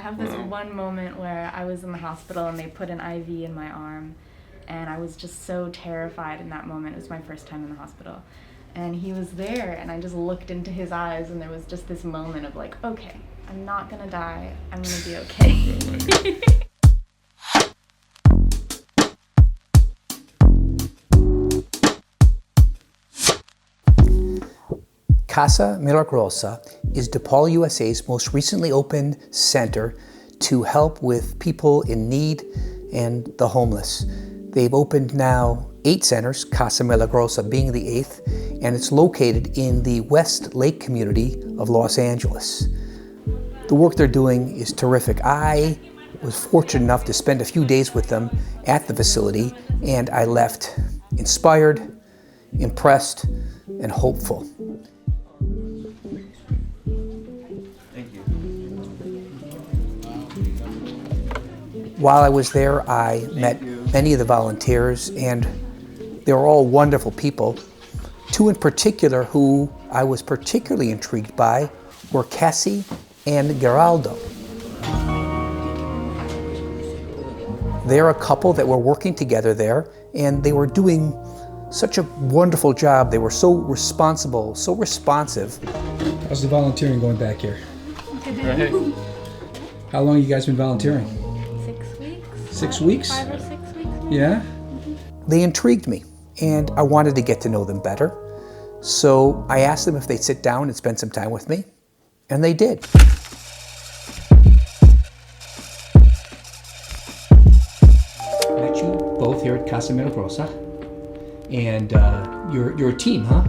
have this one moment where I was in the hospital and they put an IV in my arm, and I was just so terrified in that moment. It was my first time in the hospital. And he was there, and I just looked into his eyes, and there was just this moment of like, okay, I'm not gonna die. I'm gonna be okay. Casa Milagrosa is Depaul, USA's most recently opened center to help with people in need and the homeless. They've opened now 8 centers, Casa Milagrosa being the 8th, and it's located in the Westlake community of Los Angeles. The work they're doing is terrific. I was fortunate enough to spend a few days with them at the facility, and I left inspired, impressed, and hopeful. While I was there, I met many of the volunteers, and they were all wonderful people. 2 in particular who I was particularly intrigued by were Cassie and Gerardo. They're a couple that were working together there, and they were doing such a wonderful job. They were so responsible, so responsive. How's the volunteering going back here? Good. How long have you guys been volunteering? 6 weeks. 6 weeks? 5 or 6 weeks. Maybe. Yeah? They intrigued me, and I wanted to get to know them better. So I asked them if they'd sit down and spend some time with me, and they did. Met you both here at Casa Milagrosa, and you're a team, huh?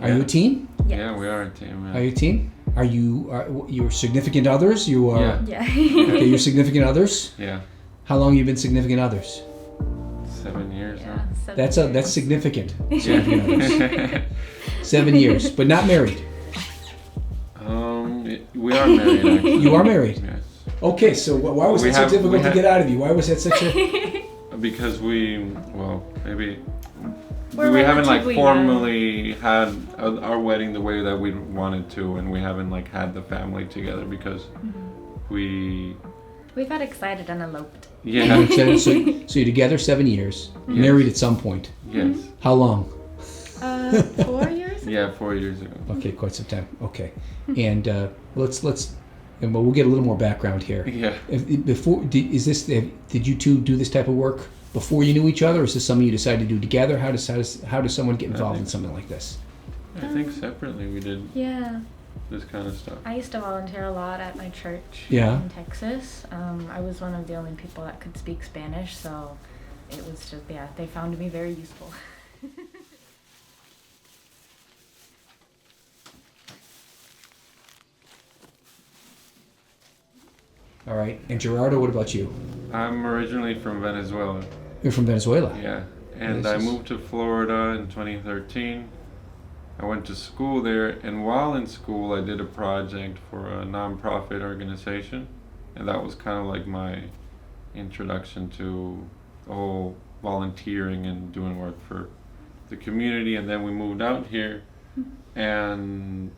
Are you a team? Yes. Yeah, we are a team. Yeah. Are you a team? Are you your significant others? You are. Yeah. Okay, your significant others. Yeah. How long have you been significant others? 7 years now. 7 That's years. significant. Significant others. 7 years, but not married. We are married actually. You are married. Yes. Okay, so why was it so difficult to get out of you? Why was that such a? Because maybe We're we haven't relatively formally had our wedding the way that we wanted to, and we haven't had the family together because We got excited and eloped. yeah. So you're together 7 years, married at some point. Yes. How long? 4 years? Yeah, 4 years ago. Okay, quite some time. Okay, and we'll get a little more background here. Yeah. Did you two do this type of work before you knew each other, or is this something you decided to do together? How does someone get involved in something like this? I think separately we did Yeah. this kind of stuff. I used to volunteer a lot at my church Yeah. in Texas. I was one of the only people that could speak Spanish, so it was just, they found me very useful. All right, and Gerardo, what about you? I'm originally from Venezuela. You're from Venezuela. Yeah. And This I is- moved to Florida in 2013. I went to school there, and while in school, I did a project for a nonprofit organization, and that was kind of like my introduction to the whole volunteering and doing work for the community. And then we moved out here, and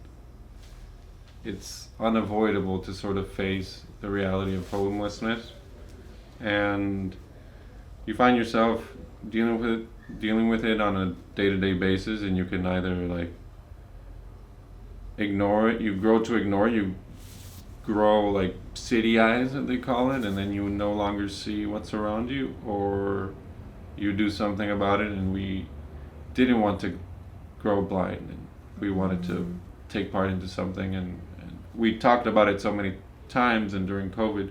it's unavoidable to sort of face the reality of homelessness, and you find yourself dealing with it on a day-to-day basis, and you can either ignore it. You grow to ignore. You grow city eyes, that they call it, and then you no longer see what's around you, or you do something about it. And we didn't want to grow blind, and we wanted to take part into something, and we talked about it so many times. And during COVID,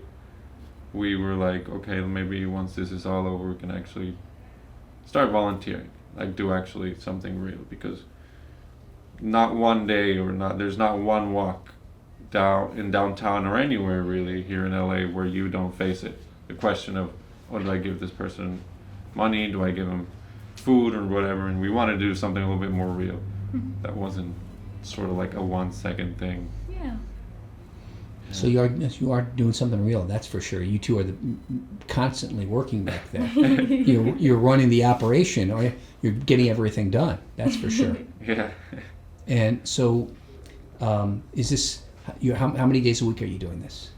we were like, okay, maybe once this is all over, we can actually start volunteering, do actually something real, because not one day there's not one walk in downtown or anywhere really here in LA where you don't face it. The question of, oh, do I give this person money? Do I give them food or whatever? And we wanted to do something a little bit more real. That wasn't sort of a 1 second thing. Yeah. So you are doing something real, that's for sure. You two are constantly working back there. You're running the operation, or you're getting everything done. That's for sure. Yeah. And so, is this how many days a week are you doing this?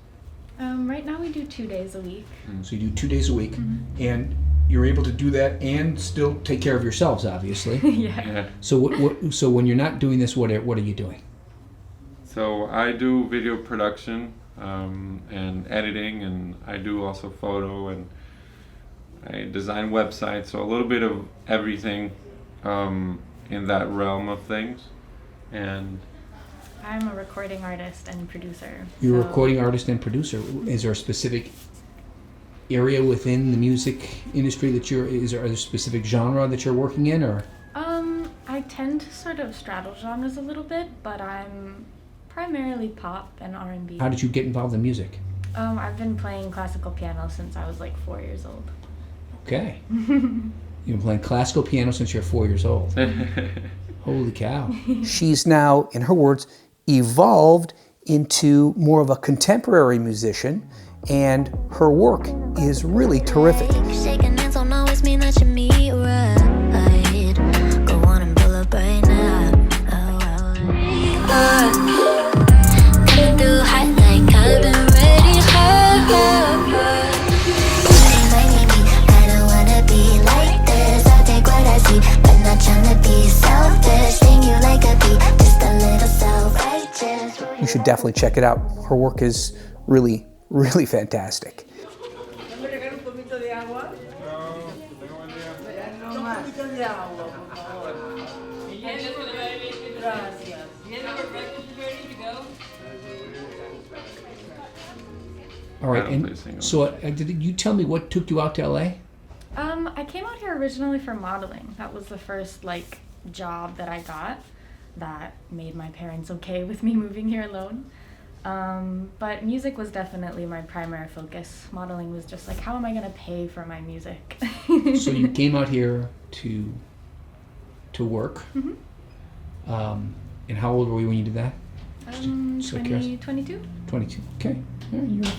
Right now we do 2 days a week. So you do 2 days a week, and you're able to do that and still take care of yourselves, obviously. Yeah. So when you're not doing this, what are you doing? So I do video production and editing, and I do also photo, and I design websites. So a little bit of everything in that realm of things. And I'm a recording artist and producer. You're a so- recording artist and producer. Is there a specific area within the music industry that is there a specific genre that you're working in, or? I tend to sort of straddle genres a little bit, but I'm primarily pop and R&B. How did you get involved in music? I've been playing classical piano since I was like 4 years old. Okay. You've been playing classical piano since you're 4 years old. Holy cow. She's now, in her words, evolved into more of a contemporary musician, and her work is really terrific. Shaking hands don't always mean that you meet right. Go on and pull up right now. Coming through hot like I've been ready. I don't wanna be like this. I'll take what I see, but not trying to be selfish. Sting you like a bee, just a little self-righteous. You should definitely check it out. Her work is really, really fantastic. All right, I don't play and single. so did you tell me what took you out to LA? I came out here originally for modeling. That was the first like job that I got that made my parents okay with me moving here alone. But music was definitely my primary focus. Modeling was just like, how am I gonna pay for my music? So you came out here to work. And how old were you when you did that? So curious. 22? 22. Okay. Yeah,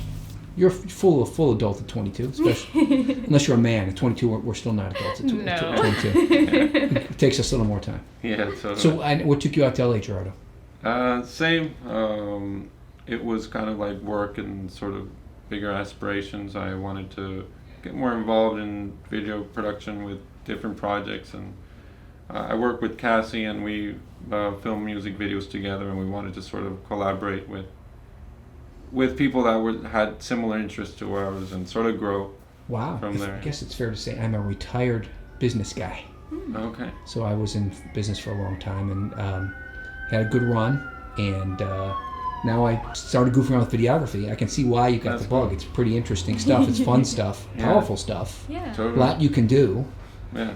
you're full adult at 22, especially unless you're a man. At 22, we're still not adults. At No. 22. It takes us a little more time. yeah, totally. So what took you out to LA, Gerardo? Same. It was kind of like work and sort of bigger aspirations. I wanted to get more involved in video production with different projects, and I work with Cassie, and we film music videos together, and we wanted to sort of collaborate with people that had similar interests to ours and sort of grow. Wow. From there. I guess it's fair to say I'm a retired business guy. Okay. So I was in business for a long time and had a good run, and now I started goofing around with videography. I can see why you got That's the bug. cool. It's pretty interesting stuff. It's fun stuff, Yeah. powerful stuff. Yeah. A Totally. lot you can do. Yeah.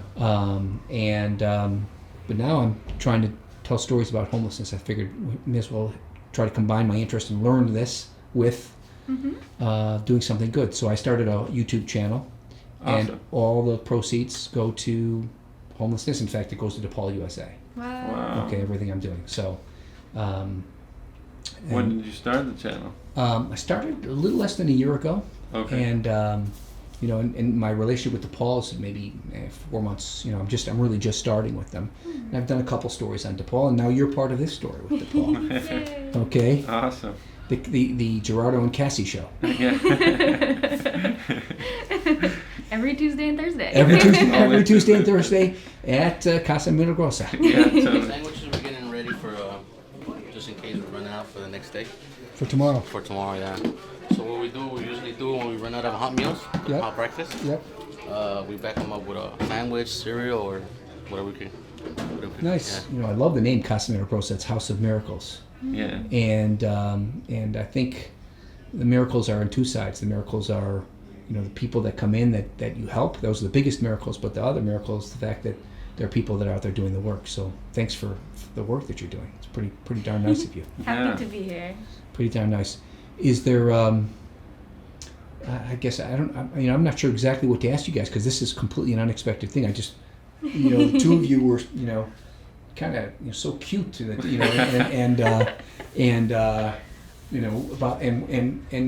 But now I'm trying to tell stories about homelessness. I figured we may as well try to combine my interest and learn this with doing something good. So I started a YouTube channel, and Awesome. all the proceeds go to homelessness. In fact, it goes to Depaul, USA. Wow. Wow. Okay, everything I'm doing. So, When did you start the channel? I started a little less than a year ago, Okay. and in my relationship with Depaul is maybe 4 months. I'm really just starting with them. And I've done a couple stories on Depaul, and now you're part of this story with Depaul. Yay. Okay, Awesome. the Gerardo and Cassie show. Yeah. Every Tuesday and Thursday. Every Tuesday and Thursday at Casa Milagrosa. Yeah, totally. Sandwiches we're getting ready for just in case we run out for the next day. For tomorrow. For tomorrow, yeah. So what we usually do when we run out of hot meals, Yep. hot breakfast, Yep. we back them up with a sandwich, cereal, or whatever we can. Nice. I love the name Casa Milagrosa. It's House of Miracles. Yeah. And I think the miracles are on two sides. The miracles are, the people that come in that you help. Those are the biggest miracles. But the other miracle is the fact that there are people that are out there doing the work. So thanks for the work that you're doing. It's pretty darn nice of you. Happy Yeah. to be here. Pretty darn nice. Is there? I guess I'm not sure exactly what to ask you guys because this is completely an unexpected thing. I just, the two of you were, kind of so cute to the, and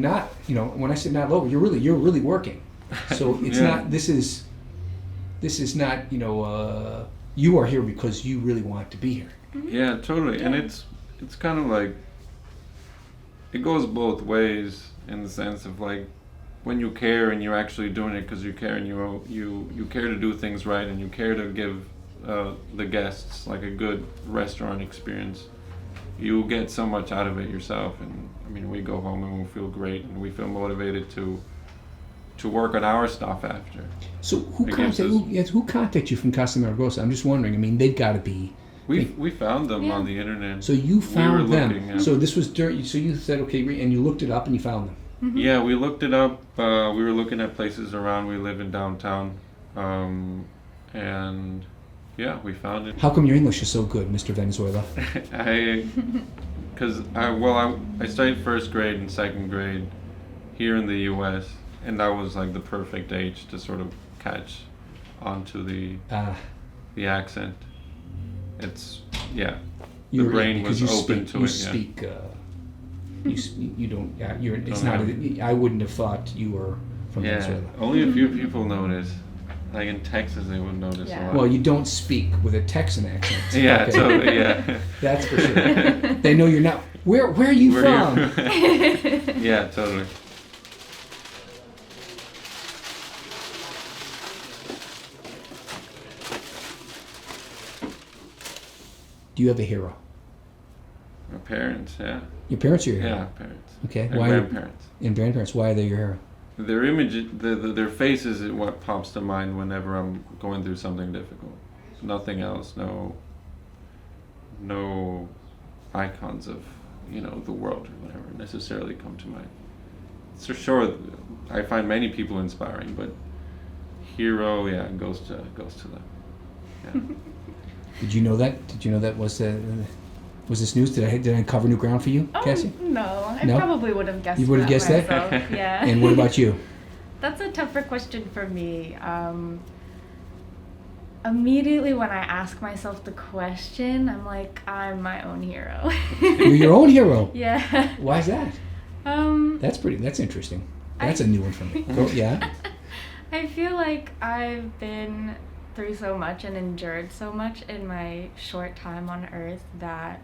not, when I said not low, you're really working. So it's Yeah. not. This is not. You are here because you really want to be here. Yeah, totally. And it's kind of like it goes both ways in the sense of like when you care and you're actually doing it because you care and you care to do things right and you care to give the guests like a good restaurant experience. You get so much out of it yourself, and I mean, we go home and we feel great and we feel motivated to work on our stuff after. So who contacted you from Casa Milagrosa? I'm just wondering. I mean, they've got to be. We found them on the internet. So you found them. Looking, yeah. So this was during. So you said okay, and you looked it up and you found them. Mm-hmm. Yeah, we looked it up. We were looking at places around. We live in downtown, and yeah, we found it. How come your English is so good, Mr. Venezuela? I studied first grade and second grade here in the U.S. and that was like the perfect age to sort of catch onto the accent. It's the brain was open to it. You don't. You're. It's not. I wouldn't have thought you were from Venezuela. Only a few people notice. Like in Texas, they would notice a lot. Well, you don't speak with a Texan accent. Yeah, okay. totally. Yeah. That's for sure. They know you're not. Where are you from? Yeah, totally. Do you have a hero? My parents, yeah. Your parents are your hero? Yeah, parents. Okay. And Why grandparents. And grandparents. Why are they your hero? Their image, their faces is what pops to mind whenever I'm going through something difficult. Nothing else. No icons of the world or whatever necessarily come to mind. For sure, I find many people inspiring, but hero, goes to them. Yeah. Did you know that? Was this news? Did I cover new ground for you, Cassie? No, I No? probably would have guessed. You would have guessed that? myself. Yeah. And what about you? That's a tougher question for me. Immediately when I ask myself the question, I'm like, I'm my own hero. You're your own hero. Yeah. Why is that? That's interesting. That's a new one for me. Yeah. I feel like I've been through so much and endured so much in my short time on earth that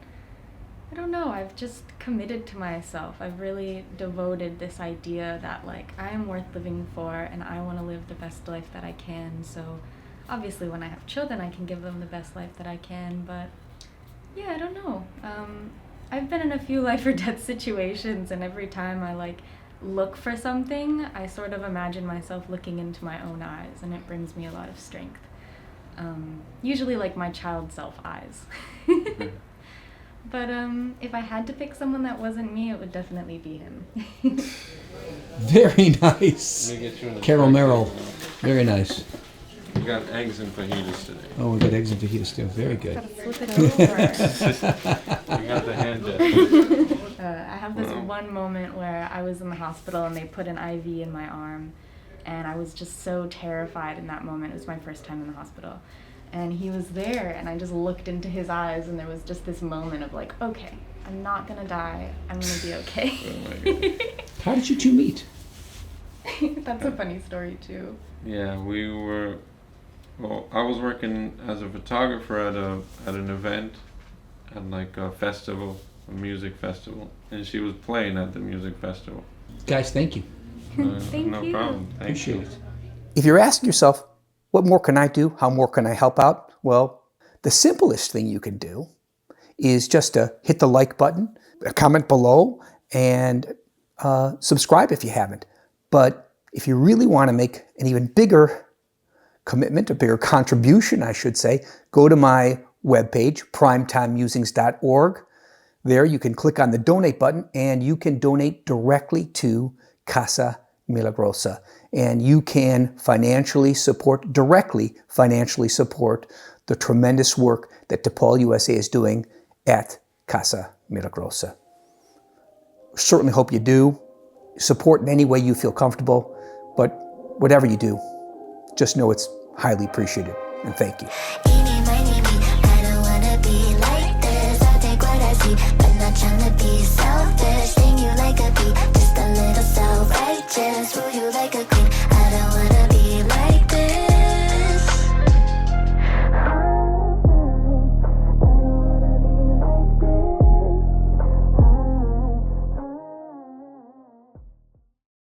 I don't know, I've just committed to myself. I've really devoted this idea that like I am worth living for and I want to live the best life that I can. So obviously when I have children I can give them the best life that I can, but yeah, I don't know. I've been in a few life or death situations, and every time I like look for something, I sort of imagine myself looking into my own eyes, and it brings me a lot of strength. Usually like my child self eyes. But if I had to pick someone that wasn't me, it would definitely be him. Very nice. Carol Merrill. Very nice. We got eggs and fajitas today. Oh, we got eggs and fajitas too. Very good. Gotta flip it over. We got the hand gesture. I have this one moment where I was in the hospital and they put an IV in my arm, and I was just so terrified in that moment. It was my first time in the hospital. And he was there, and I just looked into his eyes, and there was just this moment of like, okay, I'm not gonna die. I'm gonna be okay. Oh my God. How did you two meet? That's a funny story too. Yeah, I was working as a photographer at an event, at like a festival, a music festival, and she was playing at the music festival. Guys, thank you. Thank no you. problem. Thank Appreciate you. it. If you're asking yourself, what more can I do? How more can I help out? Well, the simplest thing you can do is just to hit the like button, comment below, and subscribe if you haven't. But if you really want to make an even bigger commitment, a bigger contribution, I should say, go to my webpage, primetimemusings.org. There you can click on the donate button and you can donate directly to Casa Milagrosa. And you can directly financially support the tremendous work that Depaul, USA is doing at Casa Milagrosa. Certainly hope you do. Support in any way you feel comfortable, but whatever you do, just know it's highly appreciated, and thank you. Eeny, miny, me, I don't wanna be like this. I'll take what I see, but not trying to be selfish. Sting you like a bee, just a little self-righteous. Who you